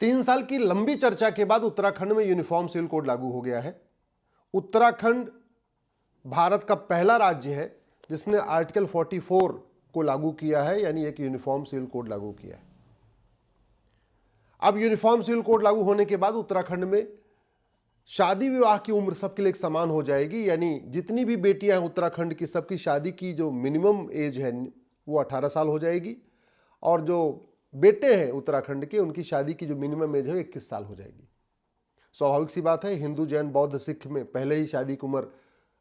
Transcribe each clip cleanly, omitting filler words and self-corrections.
3 साल की लंबी चर्चा के बाद उत्तराखंड में यूनिफॉर्म सिविल कोड लागू हो गया है। उत्तराखंड भारत का पहला राज्य है जिसने आर्टिकल 44 को लागू किया है, यानी एक यूनिफॉर्म सिविल कोड लागू किया है। अब यूनिफॉर्म सिविल कोड लागू होने के बाद उत्तराखंड में शादी विवाह की उम्र सबके लिए एक समान हो जाएगी, यानी जितनी भी बेटियां हैं उत्तराखंड की, सबकी शादी की जो मिनिमम एज है वो 18 साल हो जाएगी, और जो बेटे हैं उत्तराखंड के उनकी शादी की जो मिनिमम एज है 21 साल हो जाएगी। स्वाभाविक सी बात है, हिंदू जैन बौद्ध सिख में पहले ही शादी की उम्र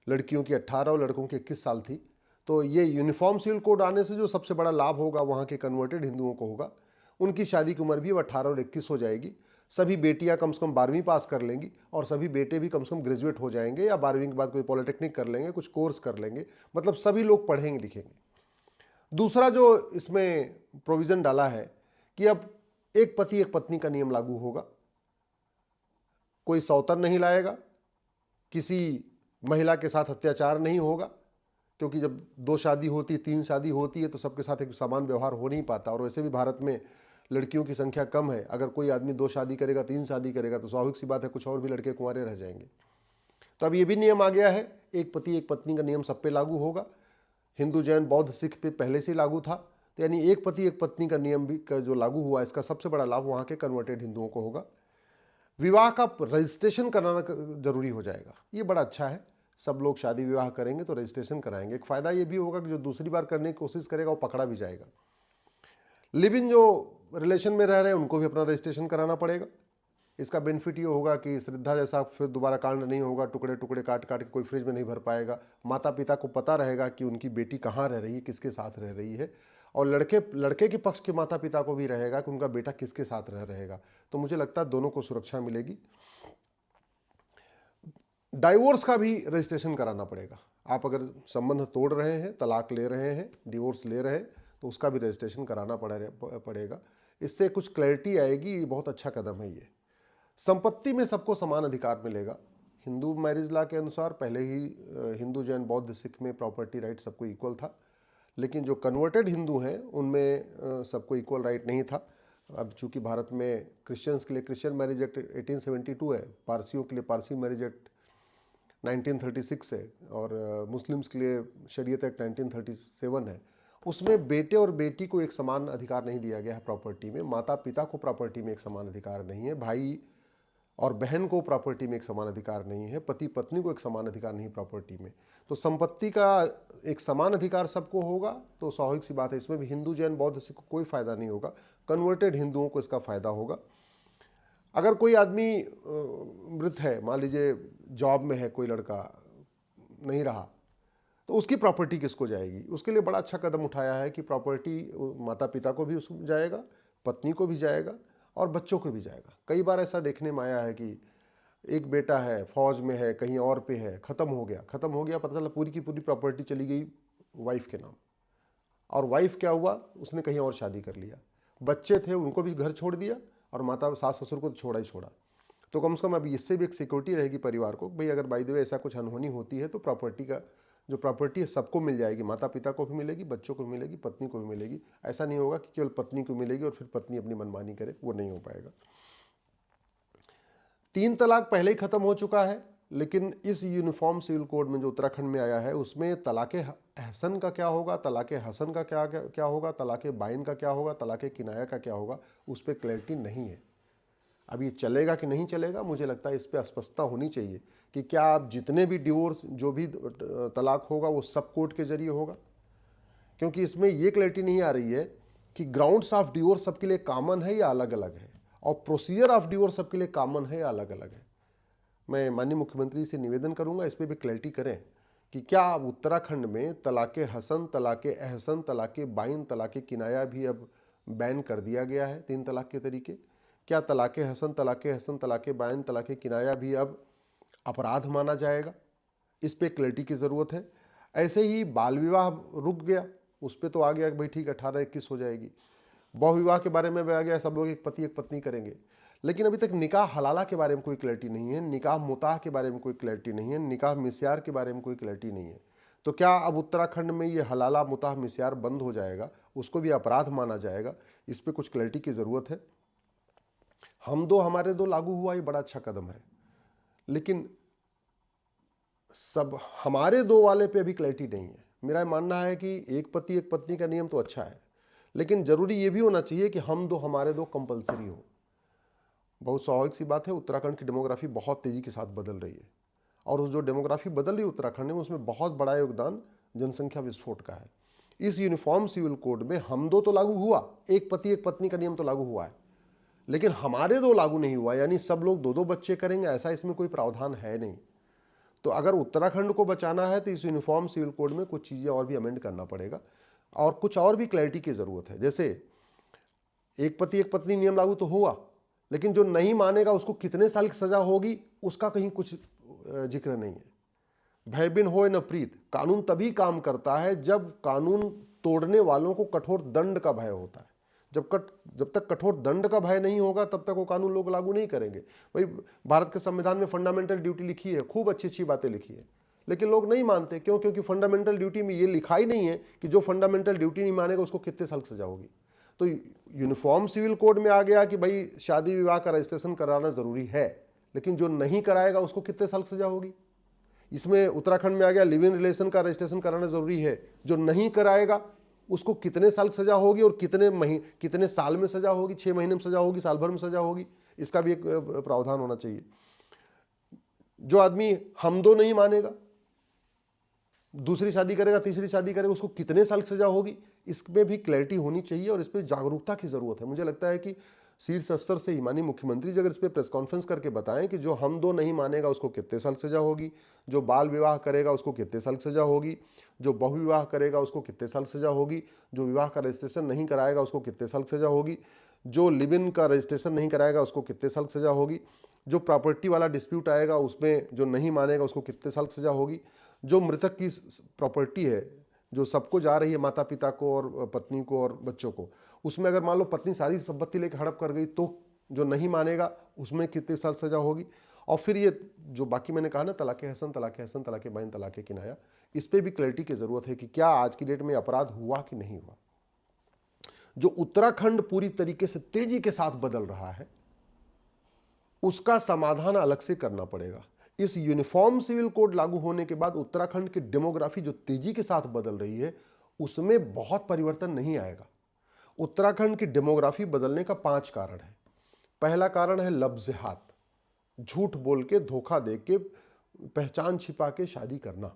लड़कियों की 18 और लड़कों की 21 साल थी। तो ये यूनिफॉर्म सिविल कोड आने से जो सबसे बड़ा लाभ होगा वहाँ के कन्वर्टेड हिंदुओं को होगा, उनकी शादी की उम्र भी 18 और 21 हो जाएगी। सभी बेटियां कम से कम 12वीं पास कर लेंगी और सभी बेटे भी कम से कम ग्रेजुएट हो जाएंगे, या 12वीं के बाद कोई पॉलिटेक्निक कर लेंगे, कुछ कोर्स कर लेंगे, मतलब सभी लोग पढ़ेंगे लिखेंगे। दूसरा जो इसमें प्रोविज़न डाला है कि अब एक पति एक पत्नी का नियम लागू होगा। कोई सौतन नहीं लाएगा, किसी महिला के साथ अत्याचार नहीं होगा, क्योंकि जब 2 शादी होती है, 3 शादी होती है तो सबके साथ एक समान व्यवहार हो नहीं पाता, और वैसे भी भारत में लड़कियों की संख्या कम है। अगर कोई आदमी 2 शादी करेगा, 3 शादी करेगा तो स्वाभाविक सी बात है कुछ और भी लड़के कुंवारे रह जाएंगे। तो अब ये भी नियम आ गया है, एक पति एक पत्नी का नियम सब पे लागू होगा। हिंदू जैन बौद्ध सिख पे पहले से लागू था, तो यानी एक पति एक पत्नी का नियम भी का जो लागू हुआ, इसका सबसे बड़ा लाभ वहाँ के कन्वर्टेड हिंदुओं को होगा। विवाह का रजिस्ट्रेशन कराना जरूरी हो जाएगा, ये बड़ा अच्छा है। सब लोग शादी विवाह करेंगे तो रजिस्ट्रेशन कराएंगे। एक फ़ायदा ये भी होगा कि जो दूसरी बार करने की कोशिश करेगा वो पकड़ा भी जाएगा। लिव इन जो रिलेशन में रह रहे हैं उनको भी अपना रजिस्ट्रेशन कराना पड़ेगा। इसका बेनिफिट ये होगा कि श्रद्धा जैसा फिर दोबारा कांड नहीं होगा, टुकड़े टुकड़े काट काट के कोई फ्रिज में नहीं भर पाएगा। माता पिता को पता रहेगा कि उनकी बेटी कहाँ रह रही है, किसके साथ रह रही है, और लड़के के पक्ष के माता पिता को भी रहेगा कि उनका बेटा किसके साथ रह रहेगा। तो मुझे लगता है दोनों को सुरक्षा मिलेगी। डाइवोर्स का भी रजिस्ट्रेशन कराना पड़ेगा। आप अगर संबंध तोड़ रहे हैं, तलाक ले रहे हैं, डिवोर्स ले रहे हैं, तो उसका भी रजिस्ट्रेशन कराना पड़ेगा। इससे कुछ क्लैरिटी आएगी, ये बहुत अच्छा कदम है ये। संपत्ति में सबको समान अधिकार मिलेगा। हिंदू मैरिज लॉ के अनुसार पहले ही हिंदू जैन बौद्ध सिख में प्रॉपर्टी राइट सबको इक्वल था, लेकिन जो कन्वर्टेड हिंदू हैं उनमें सबको इक्वल राइट नहीं था। अब चूंकि भारत में क्रिश्चियंस के लिए क्रिश्चियन मैरिज एक्ट 1872 है, पारसियों के लिए पारसी मैरिज एक्ट 1936 है, और मुस्लिम्स के लिए शरीयत एक्ट 1937 है। उसमें बेटे और बेटी को एक समान अधिकार नहीं दिया गया है प्रॉपर्टी में, माता पिता को प्रॉपर्टी में एक समान अधिकार नहीं है, भाई और बहन को प्रॉपर्टी में एक समान अधिकार नहीं है, पति पत्नी को एक समान अधिकार नहीं प्रॉपर्टी में। तो संपत्ति का एक समान अधिकार सबको होगा, तो स्वाभाविक सी बात है इसमें भी हिंदू जैन बौद्ध सिख को कोई फायदा नहीं होगा, कन्वर्टेड हिंदुओं को इसका फायदा होगा। अगर कोई आदमी मृत है, मान लीजिए जॉब में है, कोई लड़का नहीं रहा, तो उसकी प्रॉपर्टी किसको जाएगी? उसके लिए बड़ा अच्छा कदम उठाया है कि प्रॉपर्टी माता पिता को भी उसको जाएगा, पत्नी को भी जाएगा और बच्चों को भी जाएगा। कई बार ऐसा देखने में आया है कि एक बेटा है, फौज में है, कहीं और पे है, ख़त्म हो गया, पता चला पूरी की पूरी प्रॉपर्टी चली गई वाइफ के नाम, और वाइफ क्या हुआ, उसने कहीं और शादी कर लिया। बच्चे थे उनको भी घर छोड़ दिया, और माता सास ससुर को तो छोड़ा ही छोड़ा। तो कम से कम अभी इससे भी एक सिक्योरिटी रहेगी परिवार को, भाई अगर बाय द वे ऐसा कुछ अनहोनी होती है तो प्रॉपर्टी का जो प्रॉपर्टी है सबको मिल जाएगी, माता पिता को भी मिलेगी, बच्चों को भी मिलेगी, पत्नी को भी मिलेगी। ऐसा नहीं होगा कि केवल पत्नी को मिलेगी और फिर पत्नी अपनी मनमानी करे, वो नहीं हो पाएगा। 3 तलाक पहले ही खत्म हो चुका है, लेकिन इस यूनिफॉर्म सिविल कोड में जो उत्तराखंड में आया है उसमें तलाक़े अहसन का क्या होगा, तलाक़े हसन का क्या होगा, तलाक़े बाइन का क्या होगा, तलाक़े किनाया का क्या होगा, उस पर क्लैरिटी नहीं है। अब ये चलेगा कि नहीं चलेगा, मुझे लगता है इस पर स्पष्टता होनी चाहिए कि क्या आप जितने भी डिवोर्स, जो भी तलाक होगा वो सब कोर्ट के जरिए होगा, क्योंकि इसमें ये क्लैरिटी नहीं आ रही है कि ग्राउंड्स ऑफ डिवोर्स सबके लिए कॉमन है या अलग अलग है, और प्रोसीजर ऑफ डिवोर्स सबके लिए कॉमन है या अलग अलग है। मैं माननीय मुख्यमंत्री से निवेदन करूंगा इस पर भी क्लैरिटी करें कि क्या उत्तराखंड में तलाक़े हसन, तलाक़े अहसन, तलाक़े बाइन, तलाक़े किनाया भी अब बैन कर दिया गया है 3 तलाक के तरीके? क्या तलाक़े हसन, तलाक़े बाइन, तलाक़े किनाया भी अब अपराध माना जाएगा? इस पे क्लैरिटी की ज़रूरत है। ऐसे ही बाल विवाह रुक गया, उस पर तो आ गया कि भाई ठीक 18-21 हो जाएगी। बहु विवाह के बारे में भी आ गया, सब लोग एक पति एक पत्नी करेंगे, लेकिन अभी तक निकाह हलाला के बारे में कोई क्लैरिटी नहीं है, निकाह मुताह के बारे में कोई क्लैरिटी नहीं है, निकाह मिस्यार के बारे में कोई क्लैरिटी नहीं है। तो क्या अब उत्तराखंड में ये हलाला मुताह मिस्यार बंद हो जाएगा, उसको भी अपराध माना जाएगा? इस पर कुछ क्लैरिटी की ज़रूरत है। हम दो हमारे दो लागू हुआ, ये बड़ा अच्छा कदम है, लेकिन सब हमारे दो वाले पे अभी क्लैरिटी नहीं है। मेरा मानना है कि एक पति एक पत्नी का नियम तो अच्छा है, लेकिन जरूरी ये भी होना चाहिए कि हम दो हमारे दो कंपलसरी हो। बहुत स्वाभाविक सी बात है, उत्तराखंड की डेमोग्राफी बहुत तेजी के साथ बदल रही है, और उस जो डेमोग्राफी बदल रही है उत्तराखंड में, उसमें बहुत बड़ा योगदान जनसंख्या विस्फोट का है। इस यूनिफॉर्म सिविल कोड में हम दो तो लागू हुआ, एक पति एक पत्नी का नियम तो लागू हुआ है, लेकिन हमारे दो लागू नहीं हुआ, यानी सब लोग दो दो बच्चे करेंगे, ऐसा इसमें कोई प्रावधान है नहीं। तो अगर उत्तराखंड को बचाना है तो इस यूनिफॉर्म सिविल कोड में कुछ चीज़ें और भी अमेंड करना पड़ेगा, और कुछ और भी क्लैरिटी की ज़रूरत है। जैसे एक पति एक पत्नी नियम लागू तो हुआ, लेकिन जो नहीं मानेगा उसको कितने साल की सजा होगी उसका कहीं कुछ जिक्र नहीं है। भय बिन होए न प्रीत, कानून तभी काम करता है जब कानून तोड़ने वालों को कठोर दंड का भय होता है। जब तक कठोर दंड का भय नहीं होगा तब तक वो कानून लोग लागू नहीं करेंगे। भाई, भारत के संविधान में फंडामेंटल ड्यूटी लिखी है, खूब अच्छी अच्छी बातें लिखी है, लेकिन लोग नहीं मानते। क्यों? क्योंकि फंडामेंटल ड्यूटी में ये लिखा ही नहीं है कि जो फंडामेंटल ड्यूटी नहीं मानेगा उसको कितने साल की सजा होगी। तो यूनिफॉर्म सिविल कोड में आ गया कि भाई शादी विवाह का रजिस्ट्रेशन कराना जरूरी है, लेकिन जो नहीं कराएगा उसको कितने साल की सजा होगी। इसमें उत्तराखंड में आ गया लिव इन रिलेशन का रजिस्ट्रेशन कराना जरूरी है, जो नहीं कराएगा उसको कितने साल की सजा होगी, और कितने साल में सजा होगी, 6 महीने में सजा होगी, साल भर में सजा होगी, इसका भी एक प्रावधान होना चाहिए। जो आदमी हम दो नहीं मानेगा, दूसरी शादी करेगा, तीसरी शादी करेगा, उसको कितने साल की सजा होगी, इसमें भी क्लैरिटी होनी चाहिए, और इस पर जागरूकता की जरूरत है। मुझे लगता है कि शीर्ष स्तर से ही माननीय मुख्यमंत्री जी अगर इस पर प्रेस कॉन्फ्रेंस करके बताएं कि जो हम दो नहीं मानेगा उसको कितने साल सजा होगी, जो बाल विवाह करेगा उसको कितने साल सजा होगी, जो बहु विवाह करेगा उसको कितने साल सजा होगी, जो विवाह का रजिस्ट्रेशन नहीं कराएगा उसको कितने साल सजा होगी, जो लिव इन का रजिस्ट्रेशन नहीं कराएगा उसको कितने साल सजा होगी, जो प्रॉपर्टी वाला डिस्प्यूट आएगा उसमें जो नहीं मानेगा उसको कितने साल सजा होगी, जो मृतक की प्रॉपर्टी है जो सबको जा रही है, माता पिता को और पत्नी को और बच्चों को, उसमें अगर मान लो पत्नी सारी संपत्ति लेकर हड़प कर गई तो जो नहीं मानेगा उसमें कितने साल सजा होगी। और फिर ये जो बाकी मैंने कहा ना, तलाक़े हसन, तलाक़े हसन, तलाक़े बैन, तलाक़े किनाया, इस पर भी क्लैरिटी की ज़रूरत है कि क्या आज की डेट में अपराध हुआ कि नहीं हुआ। जो उत्तराखंड पूरी तरीके से तेजी के साथ बदल रहा है उसका समाधान अलग से करना पड़ेगा। इस यूनिफॉर्म सिविल कोड लागू होने के बाद उत्तराखंड की डेमोग्राफी जो तेजी के साथ बदल रही है उसमें बहुत परिवर्तन नहीं आएगा। उत्तराखंड की डेमोग्राफी बदलने का 5 कारण है। पहला कारण है लफ्ज़ हाथ, झूठ बोल के, धोखा दे के, पहचान छिपा के शादी करना।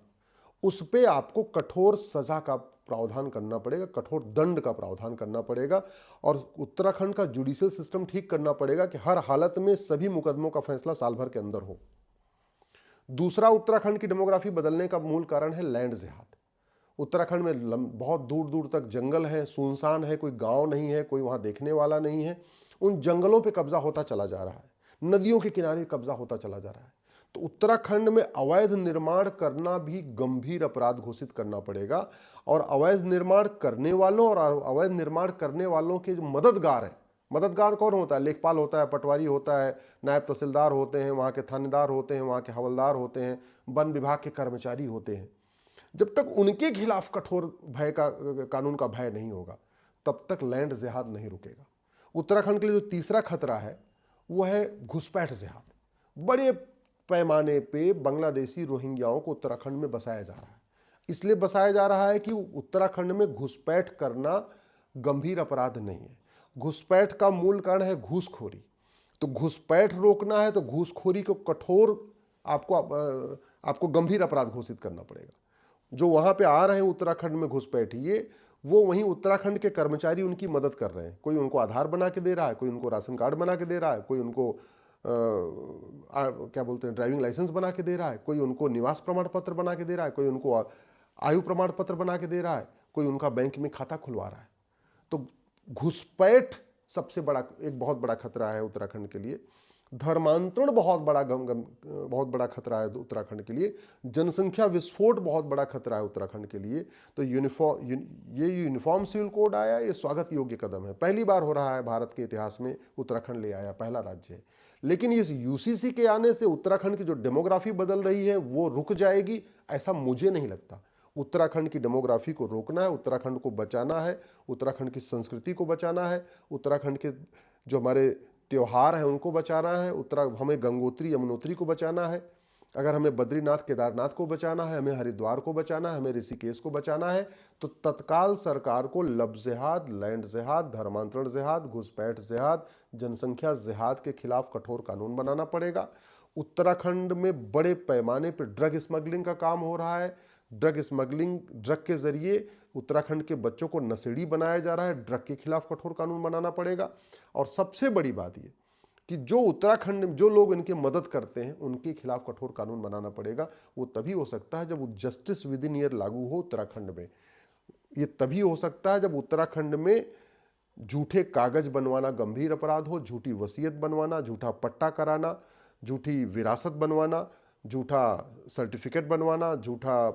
उस पे आपको कठोर सजा का प्रावधान करना पड़ेगा, कठोर दंड का प्रावधान करना पड़ेगा, और उत्तराखंड का जुडिशियल सिस्टम ठीक करना पड़ेगा कि हर हालत में सभी मुकदमों का फैसला साल भर के अंदर हो। दूसरा उत्तराखंड की डेमोग्राफी बदलने का मूल कारण है लैंड जिहाद। उत्तराखंड में बहुत दूर दूर तक जंगल है, सुनसान है, कोई गांव नहीं है, कोई वहां देखने वाला नहीं है। उन जंगलों पे कब्जा होता चला जा रहा है, नदियों के किनारे कब्जा होता चला जा रहा है। तो उत्तराखंड में अवैध निर्माण करना भी गंभीर अपराध घोषित करना पड़ेगा, और अवैध निर्माण करने वालों और अवैध निर्माण करने वालों के जो मददगार हैं, मददगार कौन होता है? लेखपाल होता है, पटवारी होता है, नायब तहसीलदार होते हैं, वहाँ के थानेदार होते हैं, वहाँ के हवलदार होते हैं, वन विभाग के कर्मचारी होते हैं। जब तक उनके खिलाफ कठोर भय का कानून का भय नहीं होगा तब तक लैंड जिहाद नहीं रुकेगा। उत्तराखंड के लिए जो तीसरा खतरा है वो है घुसपैठ जिहाद। बड़े पैमाने पे बांग्लादेशी रोहिंग्याओं को उत्तराखंड में बसाया जा रहा है। इसलिए बसाया जा रहा है कि उत्तराखंड में घुसपैठ करना गंभीर अपराध नहीं है। घुसपैठ का मूल कारण है घूसखोरी। तो घुसपैठ रोकना है तो घूसखोरी को कठोर आपको गंभीर अपराध घोषित करना पड़ेगा। जो वहां पे आ रहे हैं उत्तराखंड में घुसपैठिए, वो वहीं उत्तराखंड के कर्मचारी उनकी मदद कर रहे हैं। कोई उनको आधार बना के दे रहा है, कोई उनको राशन कार्ड बना के दे रहा है, कोई उनको क्या बोलते हैं ड्राइविंग लाइसेंस बना के दे रहा है, कोई उनको निवास प्रमाण पत्र बना के दे रहा है, कोई उनको आयु प्रमाण पत्र बना के दे रहा है, कोई उनका बैंक में खाता खुलवा रहा है। तो घुसपैठ सबसे बड़ा, एक बहुत बड़ा खतरा है उत्तराखंड के लिए। धर्मांतरण बहुत बड़ा खतरा है उत्तराखंड के लिए। जनसंख्या विस्फोट बहुत बड़ा खतरा है उत्तराखंड के लिए। तो यूनिफॉर्म सिविल कोड आया, ये स्वागत योग्य कदम है। पहली बार हो रहा है भारत के इतिहास में, उत्तराखंड ले आया, पहला राज्य है। लेकिन इस यूसीसी के आने से उत्तराखंड की जो डेमोग्राफी बदल रही है वो रुक जाएगी, ऐसा मुझे नहीं लगता। उत्तराखंड की डेमोग्राफी को रोकना है, उत्तराखंड को बचाना है, उत्तराखंड की संस्कृति को बचाना है, उत्तराखंड के जो हमारे त्योहार हैं उनको बचाना है, हमें गंगोत्री यमुनोत्री को बचाना है, अगर हमें बद्रीनाथ केदारनाथ को बचाना है, हमें हरिद्वार को बचाना है, हमें ऋषिकेश को बचाना है, तो तत्काल सरकार को लब जिहाद, लैंड जिहाद, धर्मांतरण जिहाद, घुसपैठ जिहाद, जनसंख्या जिहाद के खिलाफ कठोर कानून बनाना पड़ेगा। उत्तराखंड में बड़े पैमाने पर ड्रग स्मगलिंग का काम हो रहा है। ड्रग के जरिए उत्तराखंड के बच्चों को नशेड़ी बनाया जा रहा है। ड्रग के खिलाफ कठोर कानून बनाना पड़ेगा। और सबसे बड़ी बात यह कि जो उत्तराखंड में जो लोग इनके मदद करते हैं उनके खिलाफ कठोर कानून बनाना पड़ेगा। वो तभी हो सकता है जब वो जस्टिस विद इन ईयर लागू हो उत्तराखंड में। ये तभी हो सकता है जब उत्तराखंड में झूठे कागज बनवाना गंभीर अपराध हो, झूठी वसीयत बनवाना, झूठा पट्टा कराना, झूठी विरासत बनवाना, झूठा सर्टिफिकेट बनवाना, झूठा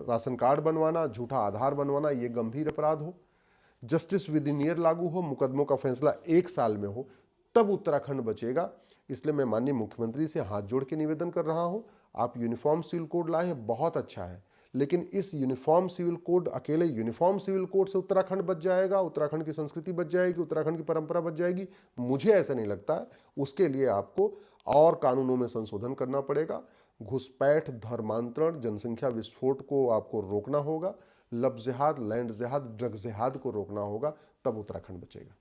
राशन कार्ड बनवाना, झूठा आधार बनवाना, ये गंभीर अपराध हो। जस्टिस विद इन ईयर लागू हो, मुकदमों का फैसला 1 साल में हो, तब उत्तराखंड बचेगा। इसलिए मैं माननीय मुख्यमंत्री से हाथ जोड़ के निवेदन कर रहा हूं, आप यूनिफॉर्म सिविल कोड लाए हैं, बहुत अच्छा है, लेकिन इस यूनिफॉर्म सिविल कोड, अकेले यूनिफॉर्म सिविल कोड से उत्तराखंड बच जाएगा, उत्तराखंड की संस्कृति बच जाएगी, उत्तराखंड की परंपरा बच जाएगी? मुझे ऐसा नहीं लगता। उसके लिए आपको और कानूनों में संशोधन करना पड़ेगा। घुसपैठ, धर्मांतरण, जनसंख्या विस्फोट को आपको रोकना होगा, लब जिहाद, लैंड जिहाद, ड्रग जिहाद को रोकना होगा, तब उत्तराखंड बचेगा।